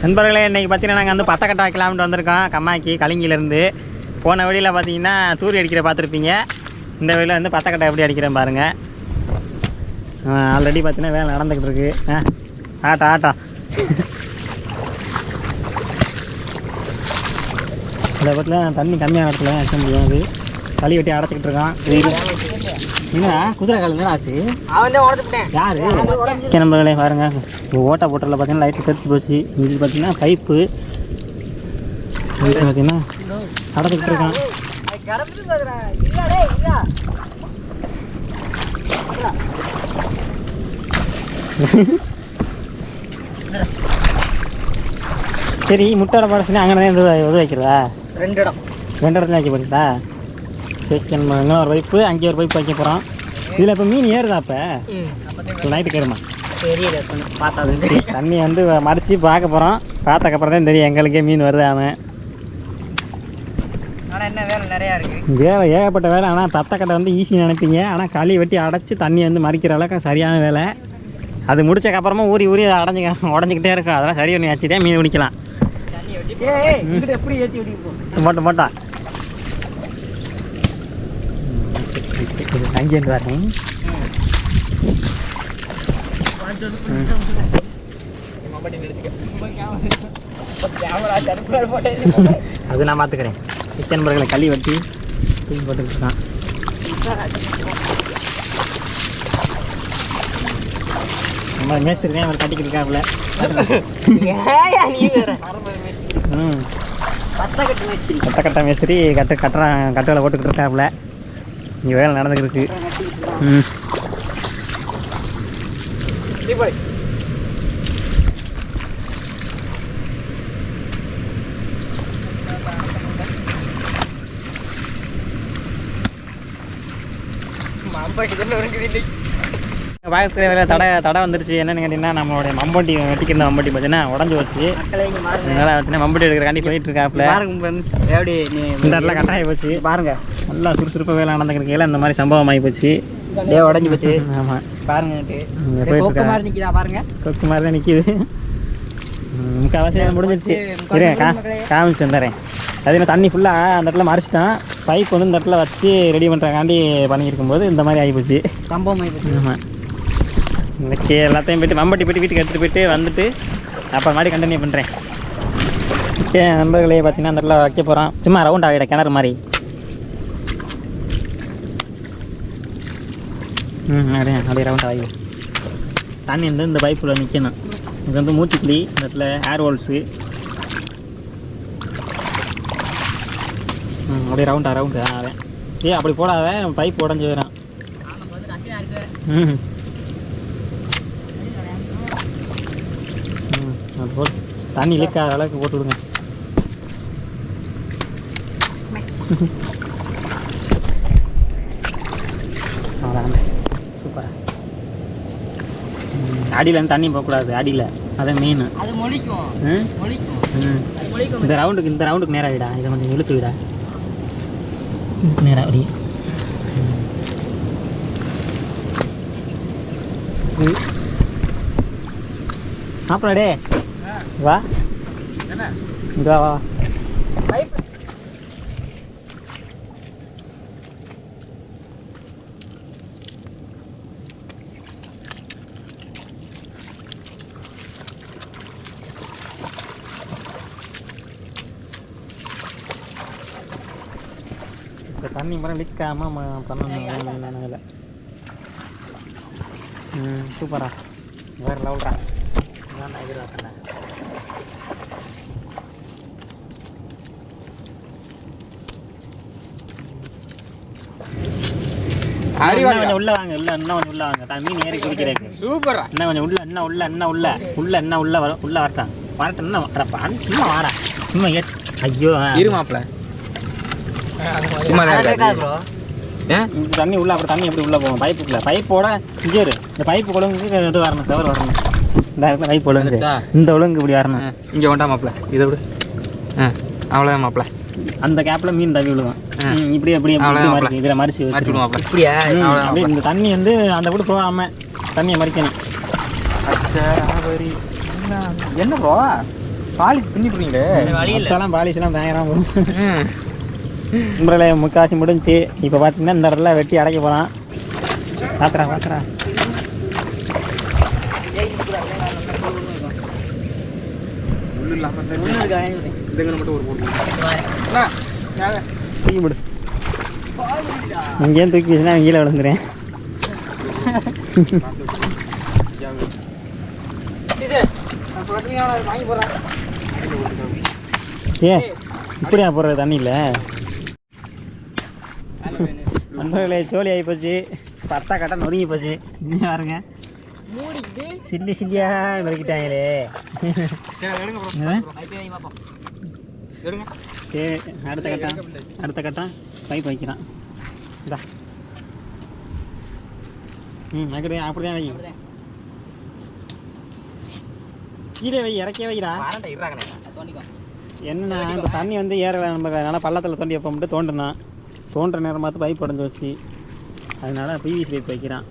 நண்பர்களே, இன்றைக்கி பார்த்தீங்கன்னா நாங்கள் வந்து பத்தக்கட்டை வைக்கலாம்னு வந்திருக்கோம். கம்மாக்கி கலிங்கிலேருந்து. போன வழியில் பார்த்தீங்கன்னா தூரி அடிக்கிற பார்த்துருப்பீங்க. இந்த வழியில் வந்து பத்தக்கட்டை எப்படி அடிக்கிறேன் பாருங்கள். ஆல்ரெடி பார்த்தீங்கன்னா வேலை நடந்துக்கிட்டு இருக்கு. ஆட்டம் ஆட்டம். இதை பற்றில தண்ணி கம்மியான இடத்துல தான் வைக்க முடியாது. களி வெட்டி அடைச்சிக்கிட்டு இருக்கான். என்ன குதிரை காலம் தான் ஆச்சு. யாரு நண்பர்களே பாருங்க, ஓட்டை போட்டரில் பார்த்தீங்கன்னா லைட்டு தெரிச்சு போச்சு. இது பார்த்தீங்கன்னா பைப்பு பார்த்தீங்கன்னா அடைச்சிக்கிட்டு இருக்கான். சரி, முட்டை படச்சுன்னா அங்கே தான் எது வைக்கிறதா? ரெண்டு இடத்துல வைக்க போறீங்களா? சரி, நம்ம ஒரு பைப்பு அங்கேயே ஒரு பைப்பு வைக்க போகிறோம். இதில் இப்போ மீன் ஏறுதா? இப்போ நைட்டுக்கு ஏறுமா? தெரியல, பார்த்தா தண்ணி வந்து மறைச்சி பார்க்க போகிறோம். பார்த்ததுக்கப்புறம் தான் தெரியும் எங்களுக்கே மீன் வருது. அவன் ஆனால் என்ன வேலை நிறையா இருக்குது, வேலை ஏகப்பட்ட வேலை. ஆனால் தத்தக்கட்டை வந்து ஈஸி நினைப்பீங்க. ஆனால் களி வெட்டி அடைச்சி தண்ணி வந்து மறிக்கிற அளவுக்கு சரியான வேலை. அது முடிச்சக்கப்புறமா ஊறி உடஞ்சிக்கிட்டே இருக்கும். அதெல்லாம் சரி பண்ணி வச்சுதான் மீன் பிடிக்கலாம். போட்டான் அங்கேருந்து வரேன். அது நான் பார்த்துக்கிறேன். சிக்கன் பர்களை களி வெட்டி தூக்கி போட்டுக்கிட்டு இருக்கான். நம்ம மேஸ்திரி தான் அவர் கட்டிக்கிட்டு இருக்காப்புல. கட்டை மேஸ்திரி கட்டுகளை போட்டுக்கிட்டு இருக்காப்புல. இங்கே வேலை நடந்துக்கிட்டு இருக்கு. வாய்ப்பு வேலை தடை வந்துருச்சு. என்னென்னு கேட்டிங்கன்னா, நம்மளுடைய மம்பட்டி வெட்டிக்கிற மம்பட்டி பார்த்தீங்கன்னா உடஞ்சி வச்சு. அதனால் பார்த்தீங்கன்னா மம்பட்டி எடுக்கிறக்காண்டி போயிட்டு இருக்காப்புல. எப்படி இந்த இடத்துல கட்டாயி போச்சு பாருங்க. நல்லா சுறுசுறுப்பாக வேலை நடந்துக்கிட்டு இருக்கையில இந்த மாதிரி சம்பவம் ஆகி போச்சு. உடஞ்சி போச்சு. ஆமாம் பாருங்க, கொக்கு மாதிரி நிற்கிதா பாருங்க. கொக்கு மாதிரி தான் நிற்கிது. முக்கால்வாசி முடிஞ்சிருச்சு. காமிச்சு வந்துடுறேன். அதே தண்ணி ஃபுல்லாக அந்த இடத்துல மறைச்சிட்டான். பைப் வந்து இந்த இடத்துல வச்சு ரெடி பண்ணுறக்காண்டி பண்ணியிருக்கும்போது இந்த மாதிரி ஆகிப்போச்சு. சம்பவம் ஆகிப்போச்சு. ஆமாம், இன்னைக்கு எல்லாத்தையும் போய்ட்டு மம்பட்டி போய்ட்டு வீட்டுக்கு எடுத்துகிட்டு போய்ட்டு வந்துட்டு அப்போ மாதிரி கண்டினியூ பண்ணுறேன். ஓகே நண்பர்களே, பார்த்தீங்கன்னா அந்த இடத்துல வைக்க போகிறோம். சும்மா ரவுண்ட் ஆகிட கிணறு மாதிரி. அப்படியே ரவுண்ட் ஆகி தண்ணி வந்து இந்த பைப்பில் நிற்கணும். இது வந்து மூச்சுக்குழி. இந்த இடத்துல ஏர் ஹோல்ஸு. அப்படியே ரவுண்டு அவன். அப்படி போடாத, பைப் உடஞ்சி வரான். தண்ணி இழுக்காத அளவுக்கு போட்டு விடுங்க. சூப்பராக. அடியிலேருந்து தண்ணி போகக்கூடாது. அடியில் அதான் மெயின். இந்த ரவுண்டுக்கு நேராக விடா. இதை கொஞ்சம் இழுத்து விடா. நேராக அப்படி. மாப்பிள்ளடே வா, இங்கே வா. இப்போ தண்ணி மரம் லீக்காமல் பண்ணணும். வேலை சூப்பரா, வேறு லெவல்டா. நான் எதிர்பார்த்தேன். கொஞ்சம் உள்ள வாங்க. இன்னும் கொஞ்சம் உள்ள வாங்க. மீன் ஏறி குடிக்கிறதுக்கு சூப்பரா. இன்னும் கொஞ்சம் உள்ள வரட்டான். இன்னும் வரப்பா. சும்மா வாடா. சும்மா ஐயோ இருமாப்ல. சும்மா தண்ணி உள்ள. அப்புறம் தண்ணி எப்படி உள்ளே போகும்? பைப்புக்குள்ள. பைப்போட இங்கே இந்த பைப்பு ஒழுங்குக்கு இது வரணும். செவர் வரணும். இந்த இடத்துல பைப் ஒழுங்கு. இந்த ஒழுங்கு இப்படி வரணும். இங்கே கொண்டா மாப்பிள்ள. இதை விட அவ்வளோதான் மாப்பிள்ள. அந்த கேப்பில் மீன் தவி விழுவான். இப்படி எப்படி இதில் மறிச்சு வச்சுடுவான். இப்படியா? அப்படியே இந்த தண்ணி வந்து அந்த கூட போகாமல் தண்ணியை மறிக்கணும். என்ன ப்ரோ பாலிஷ் பண்ணி போடுறீங்களே அதெல்லாம் பாலிஷ்லாம் பயங்கரமாக போகும். நண்பர்களே முக்காசி முடிஞ்சு இப்போ பார்த்தீங்கன்னா இந்த இடத்துல வெட்டி அடைக்க போகலாம். பார்த்துறா தூக்கி விடு. இங்கேயும் தூக்கி வச்சுன்னா கீழே விழுந்துறேன். ஏ இப்படியா போடுறது தண்ணியில்? நண்பர்களே சோழி ஆகி போச்சு. பத்தா கட்டை நொறுங்கி போச்சு. இன்னும் பாருங்க சில்லி சில்லியாக நொறுக்கிட்டாங்களே. சரி அடுத்த கட்டம் பைப் வைக்கிறான். இதா அப்படிதான் வை. கீழே வை, இறக்கிய வைக்கிறா. என்னன்னா இப்போ தண்ணி வந்து ஏறலை நம்ம, அதனால் பள்ளத்தில் தோண்டி வைப்ப மட்டும் தோன்ற நேரம் பார்த்து பைப் உடஞ்சி வச்சு அதனால பிவிசி பைப் வைக்கிறான்.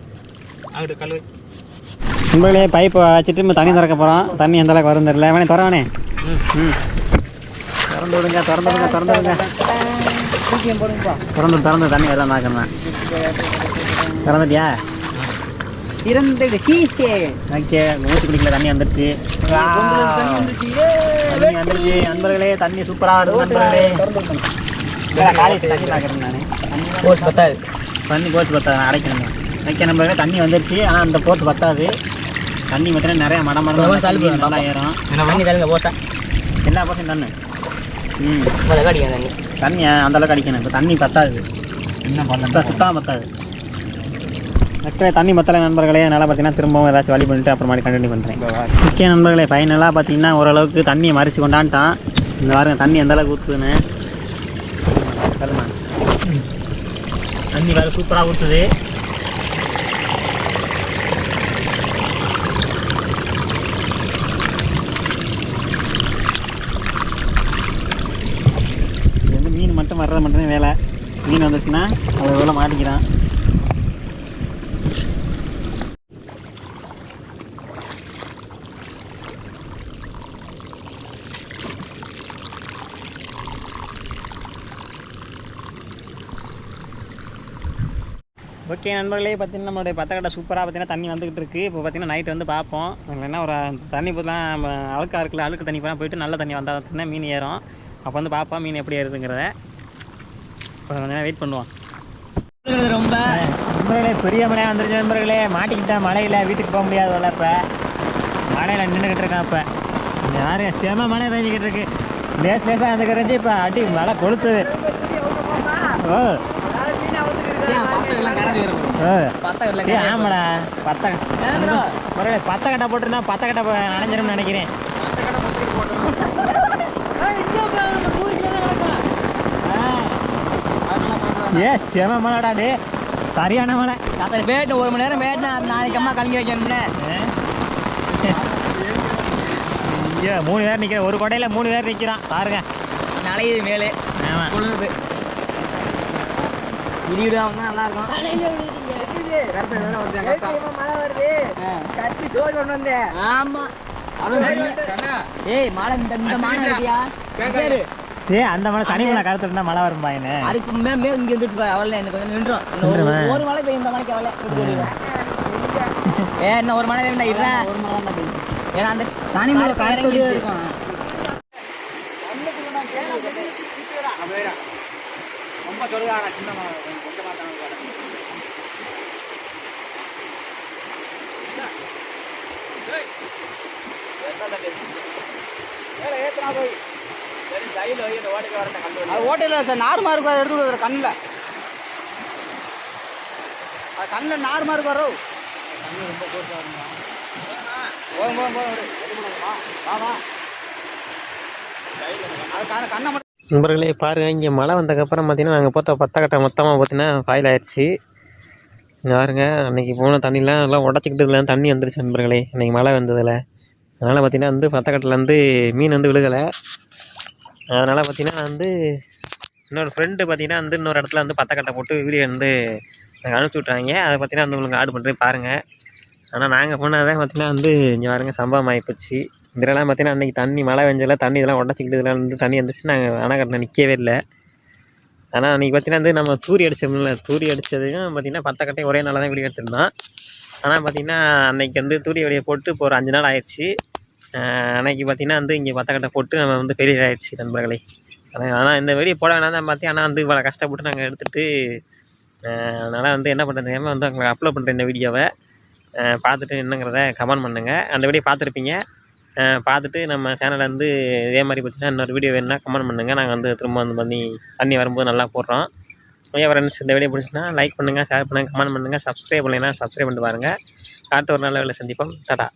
நண்பர்களே பைப்பை வச்சுட்டு நம்ம தண்ணி திறக்க போகிறோம். தண்ணி எந்த அளவுக்கு வரும் தெரியல. வேணே திறவானே. திறந்து விடுங்க திறந்து தண்ணி வரலாம் பார்க்கணும். திறந்துட்டியா? ஓகே ஊற்றி குடிக்கல தண்ணி வந்துடுச்சு. நண்பர்களே தண்ணி சூப்பராக இருக்கும். நண்பர்களே தண்ணி பார்க்குறேன் நான். தண்ணி போச்சு பத்தாது அடைக்கணுங்க. நண்பர்களே தண்ணி வந்துடுச்சு. ஆனால் அந்த போட்டு பத்தாது. தண்ணி மட்டும் நிறையா மடம் நல்லா ஏறும். எல்லா போஷன் தண்ணி தண்ணி அந்தளவுக்கு அடிக்கணும். இப்போ தண்ணி பத்தாது, சுத்தமாக பத்தாது. ஆக்சுவலாக தண்ணி பத்தலை நண்பர்களே. அதனால் பார்த்தீங்கன்னா திரும்பவும் ஏதாச்சும் வழி பண்ணிட்டு அப்புறமாடி கண்டினியூ பண்ணுறேன். முக்கிய நண்பர்களே ஃபைனலாக பார்த்தீங்கன்னா ஓரளவுக்கு தண்ணியை மறித்து கொண்டான்ட்டான். இந்த வாரம் தண்ணி எந்த அளவுக்கு ஊற்றுதுன்னு தண்ணி வேறு சூப்பராக ஊற்றுது. இது வந்து மீன் மட்டும் வர்றது மட்டும்தான் வேலை. மீன் வந்துச்சுன்னா அதை எவ்வளோ மாட்டிக்கிறான். ஓகே நண்பர்களே பார்த்தீங்கன்னா நம்மளுடைய பத்தக்கட்டை சூப்பராக பார்த்தீங்கன்னா தண்ணி வந்துக்கிட்டு இருக்குது. இப்போ பார்த்தீங்கன்னா நைட்டு வந்து பார்ப்போம். என்ன ஒரு தண்ணி போதெல்லாம் நம்ம அழுக்காக இருக்குல்ல, அழுக்கு தண்ணி போனால் போயிட்டு நல்ல தண்ணி வந்தால் பார்த்தீங்கன்னா மீன் ஏறும். அப்போ வந்து பார்ப்போம் மீன் எப்படி ஏறுதுங்கிறத. இப்போ கொஞ்சம் வெயிட் பண்ணுவோம். ரொம்ப நண்பர்களே பெரிய மழையாக வந்துருச்சு நண்பர்களே. மாட்டிக்கிட்டேன் மழையில், வீட்டுக்கு போக முடியாதுல்ல. இப்போ மழையில் நின்றுக்கிட்டு இருக்கேன். இப்போ யாரும் செம மழை பெஞ்சிக்கிட்டு இருக்கு. லேசாக இருந்துக்கிறச்சு இப்போ அடி மழை கொளுத்துது. ஆமாடா பத்த கட்டை போட்டுருந்தா பத்த கட்டை நனைஞ்சிரும்னு நினைக்கிறேன். செம மழைடா டே, சரியான மழை. பேட்டு 1 மணி நேரம் பேட்டு நாளைக்கு அம்மா கலங்கி வைக்கணும்ல. இங்கே 3 பேர் நிற்கிறேன். ஒரு கொடையில் 3 பேர் நிற்கிறான் பாருங்க. நலையுது மேலே. ஆமாம் குளிருது. இடிவிடாம நல்லா இருக்கும். மழை வருது கட்டி சோறு கொண்டு வந்தேன். ஆமா ஏய் மழை இந்த மழை இருக்கியா? அந்த மழை சனி மழை காலத்துல இருந்தா மழை வரும் பாயின்னு அதுக்கு இங்க இருந்துட்டு அவள எனக்கு கொஞ்சம் நின்றும். ஒரு மழை பெய்யும் இந்த மழைக்கு அவளை என்ன ஒரு மழை வேண்டாம் இருறா. ஒரு மழை தான் பெய்யும். ஏன்னா அந்த சனி மழை காலத்துல இருக்கும். ரொம்ப சொல்லுவாங்க சின்ன மழை கொஞ்சமாக தான். ஓட்டையில் சார் நார்மா இருக்கும். அதை எடுத்து கண்ணில் அது கண்ணில் நார்மா இருக்கும். வரும் தண்ணி ரொம்ப போட்டு அதுக்கான கண்ணை மட்டும். நண்பர்களே பாருங்கள், இங்கே மழை வந்ததுக்கப்புறம் பார்த்தீங்கன்னா நாங்கள் பார்த்த பத்தக்கட்டை மொத்தமாக பார்த்தீங்கன்னா ஃபாயில் ஆயிடுச்சு. பாருங்க அன்றைக்கி போன தண்ணிலாம் நல்லா உடச்சிக்கிட்டு தண்ணி வந்துருச்சு நண்பர்களே அன்றைக்கி மழை வந்ததில். அதனால் பார்த்தீங்கன்னா வந்து பத்தக்கட்டிலேருந்து மீன் வந்து விழுகலை. அதனால் பார்த்தீங்கன்னா நான் வந்து இன்னொரு ஃப்ரெண்டு பார்த்தீங்கன்னா வந்து இன்னொரு இடத்துல வந்து பத்தக்கட்டை போட்டு வீடியோ வந்து அனுப்பிச்சி விட்றாங்க. அதை பார்த்தீங்கன்னா வந்து உங்களுக்கு ஆட் பண்ணுறேன் பாருங்கள். ஆனால் நாங்கள் போனதான் பார்த்தீங்கன்னா வந்து இங்கே பாருங்க சம்பவம் ஆகிப்போச்சு. இதெல்லாம் பார்த்தீங்கன்னா அன்றைக்கி தண்ணி மழை பெஞ்சதில் தண்ணி இதெல்லாம் உடச்சிக்கிட்டு இதெல்லாம் வந்து தண்ணி வந்துச்சு. நாங்கள் அணைக்கட்டில் நிற்கவே இல்லை. ஆனால் அன்றைக்கி பார்த்தீங்கன்னா வந்து நம்ம தூரி அடித்தோம்ல, தூரி அடித்ததையும் பார்த்தீங்கன்னா 10 கட்டையும் ஒரே நாளில் தான் வீடியோ எடுத்திருந்தோம். ஆனால் பார்த்தீங்கன்னா அன்றைக்கி வந்து தூரி வெடியை போட்டு இப்போ ஒரு 5 நாள் ஆயிடுச்சு. அன்றைக்கி பார்த்தீங்கன்னா வந்து இங்கே 10 கட்டை போட்டு நம்ம வந்து ஃபெயிலியர் ஆகிடுச்சு நண்பர்களே. ஆனால் இந்த வெடியை போட வேணாம் தான் பார்த்தேன். ஆனால் வந்து இவ்வளோ கஷ்டப்பட்டு நாங்கள் எடுத்துகிட்டு அதனால் வந்து என்ன பண்ணுறது தெரியாமல் வந்து உங்களுக்கு அப்லோட் பண்ணுறேன் இந்த வீடியோவை. பார்த்துட்டு என்னங்கிறத கமெண்ட் பண்ணுங்கள். அந்த வீடியோ பார்த்துருப்பீங்க. பார்த்துட்டு நம்ம சேனலில் வந்து இதே மாதிரி பார்த்தீங்கன்னா இன்னொரு வீடியோ வேணுன்னா கமெண்ட் பண்ணுங்கள். நாங்கள் வந்து திரும்ப வந்து பண்ணி வரும்போது நல்லா போடுறோம். ஓகே ஃப்ரெண்ட்ஸ், இந்த வீடியோ பிடிச்சின்னா லைக் பண்ணுங்கள், ஷேர் பண்ணுங்கள், கமெண்ட் பண்ணுங்கள். சப்ஸ்கிரைப் பண்ணலைன்னா சப்ஸ்கிரைப் பண்ணிட்டு பாருங்கள். அடுத்த ஒரு நல்ல வேலை சந்திப்போம். டாடா.